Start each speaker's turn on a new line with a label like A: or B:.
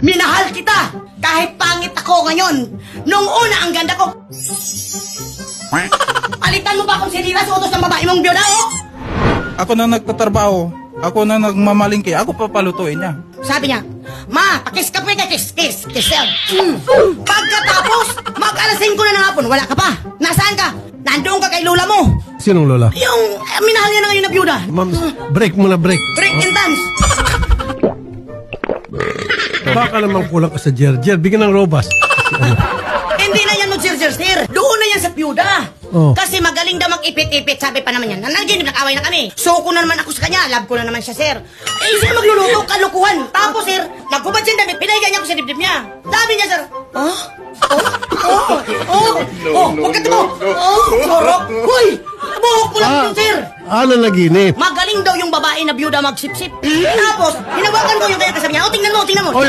A: Minahal kita! Kahit pangit ako ngayon. Nung una, ang ganda ko. Palitan mo pa akong sinila sa utos ng babae mong biyuda, oh!
B: Ako na nagtatrabaho. Ako na nagmamalingki. Ako papalutuin niya.
A: Sabi niya, Ma, pakis ka pa ka, kiss. Pagkatapos, mag-alas 5 na ng hapon, wala ka pa. Nasaan ka? Nandoon ka kay lola mo.
C: Sinong lola?
A: Yung minahal niya na ngayon na biyuda.
C: Ma'am, break muna, break.
A: Break and dance.
C: Baka naman kulang ka sa Jer. Bigyan ng robas.
A: Hindi na yan sir. Doon na yan sa biyuda.
C: Oh.
A: Kasi magaling daw mag-ipit-ipit. Sabi pa naman yan. Nanaginip, nag-away na kami. So ko na naman ako sa kanya. Love ko na naman siya, sir. Eh, siya magluluto, kalukuhan. Tapos, sir, nagkubad siya damit. Pinaigan niya ako sa dibdib niya. Sabi niya, sir, pagkat mo. Sorok. Huy, buhok ko lang yun, sir.
C: Ano naginip?
A: Magaling daw yung babae na biyuda magsip-sip. Tapos, hinawakan ko yung kaya kasabi niya. O, tingnan mo.
C: Oy.